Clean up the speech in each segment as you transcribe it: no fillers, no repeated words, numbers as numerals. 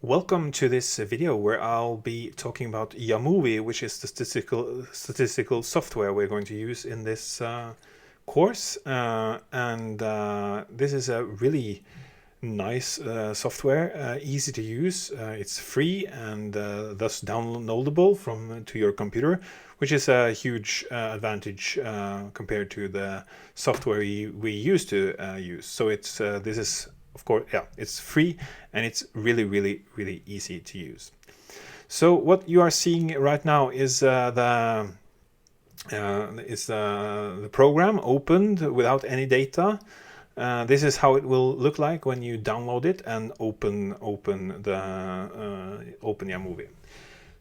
Welcome to this video where I'll be talking about JAMOVI, which is the statistical software we're going to use in this course. This is a really nice software, easy to use. It's free and thus downloadable to your computer, which is a huge advantage compared to the software we used to use. So this is, of course, yeah, it's free and it's really easy to use. So what you are seeing right now is the program opened without any data. This is how it will look like when you download it and open JAMOVI.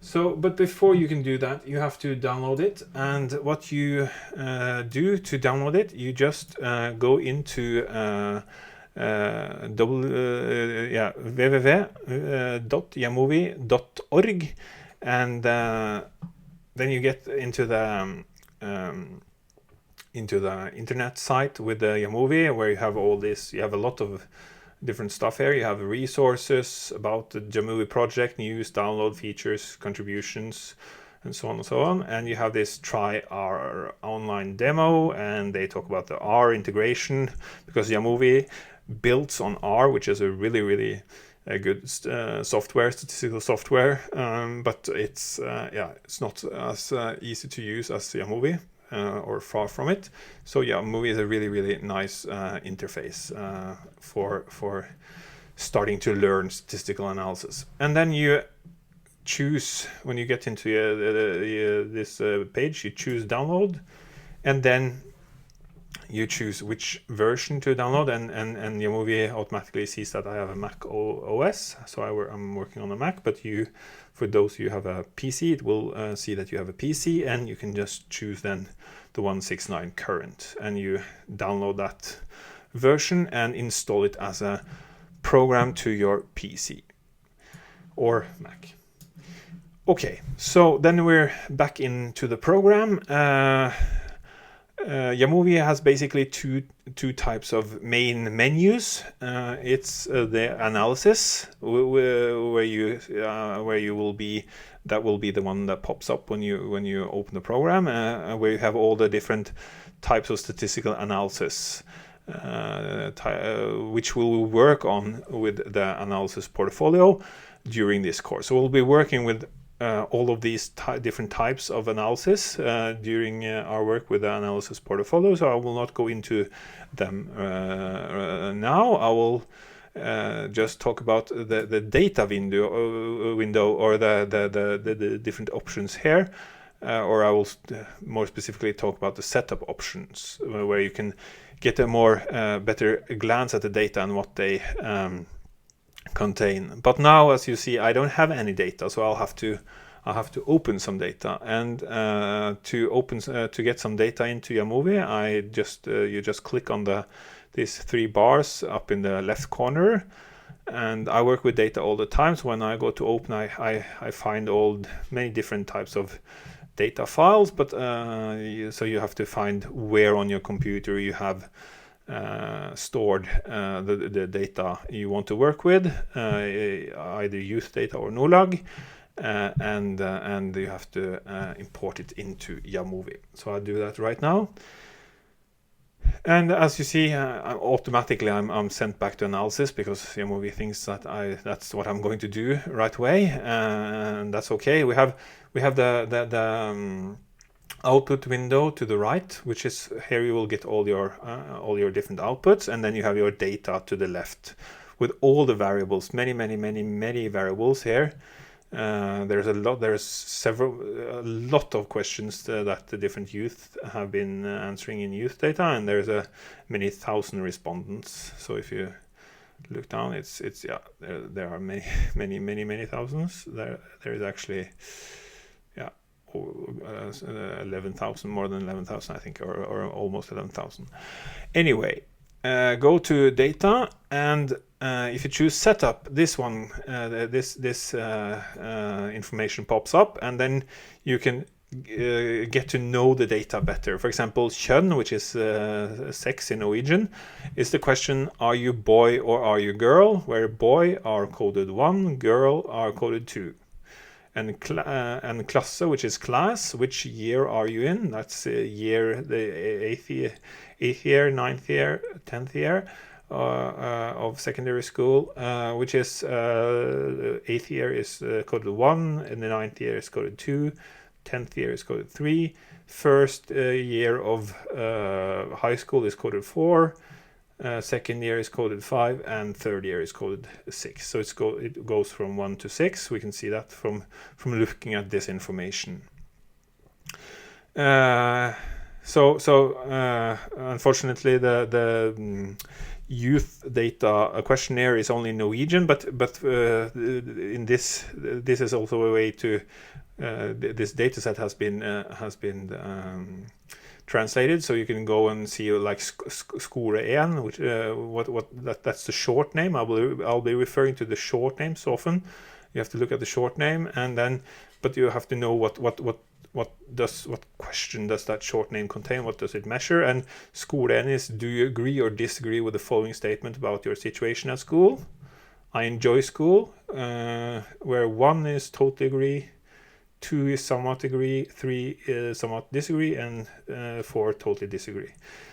So, but before you can do that, you have to download it. And what you do to download it, you just go into www.jamovi.org, and then you get into the internet site with the JAMOVI, where you have all this. You have a lot of different stuff here. You have resources about the JAMOVI project, news, download features, contributions, and so on and so on. And you have this try our online demo, and they talk about the R integration, because JAMOVI builds on R, which is a really good statistical software, but it's not as easy to use as JAMOVI, or far from it. So JAMOVI is a really nice interface for starting to learn statistical analysis. And then you choose, when you get into this page, you choose download, and then you choose which version to download, and JAMOVI automatically sees that I have a Mac OS, so I'm working on a Mac. But for those who have a PC, it will see that you have a PC, and you can just choose then the 169 current, and you download that version and install it as a program to your PC or Mac. Okay, so then we're back into the program. JAMOVI has basically two types of main menus. It's the analysis, where you will be. That will be the one that pops up when you open the program, where you have all the different types of statistical analysis, which we'll work on with the analysis portfolio during this course. So we'll be working with all of these different types of analysis during our work with the analysis portfolio. So I will not go into them now. I will just talk about the data window or the different options here, or I will more specifically talk about the setup options, where you can get a more better glance at the data and what they contain. But now, as you see, I don't have any data, so I'll have to open some data. And to get some data into JAMOVI, you just click on these three bars up in the left corner. And I work with data all the time, so when I go to open, I find many different types of data files. But so you have to find where on your computer you have stored the data you want to work with, either youth data or NOLAG, and you have to import it into JAMOVI. So I'll do that right now. And as you see, automatically I'm sent back to analysis, because JAMOVI thinks that that's what I'm going to do right away, and that's okay. We have the output window to the right, which is here. You will get all your different outputs, and then you have your data to the left with all the variables, many variables here. There's a lot of questions that the different youth have been answering in youth data, and there's many thousand respondents. So if you look down, there are many thousands. There is actually 11,000, more than 11,000, I think, or almost 11,000. Anyway, go to data, and if you choose setup, this one, this information pops up, and then you can get to know the data better. For example, kjønn, which is sex in Norwegian, is the question, are you boy or are you girl? Where boy are coded 1, girl are coded 2. And klasse, which is class, which year are you in? That's year, the 8th year, 9th year, 10th year of secondary school, which is 8th year is coded 1, and the 9th year is coded 2, 10th year is coded 3, first year of high school is coded 4, second year is coded 5, and third year is coded 6. So it goes from 1 to 6. We can see that from looking at this information. Unfortunately, the youth data questionnaire is only in Norwegian, but in this is also a way to this data set has been translated, so you can go and see like skole 1, which that's the short name. I'll be referring to the short names often. You have to look at the short name, and then but you have to know what question does that short name contain, what does it measure. And skole 1 is, do you agree or disagree with the following statement about your situation at school? I enjoy school, where 1 is totally agree, 2 is somewhat agree, 3 is somewhat disagree, and 4 totally disagree.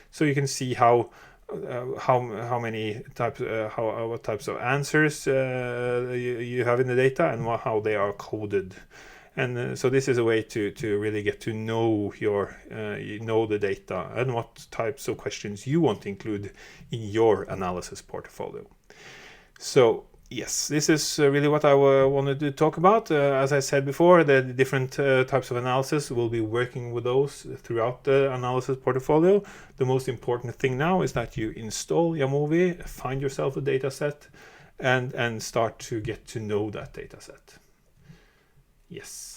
So you can see how many types, what types of answers you have in the data, and how they are coded. And so this is a way to really get to know the data and what types of questions you want to include in your analysis portfolio. So yes, this is really what I wanted to talk about. As I said before, the different types of analysis, we'll be working with those throughout the analysis portfolio. The most important thing now is that you install JAMOVI, find yourself a data set, and start to get to know that data set. Yes.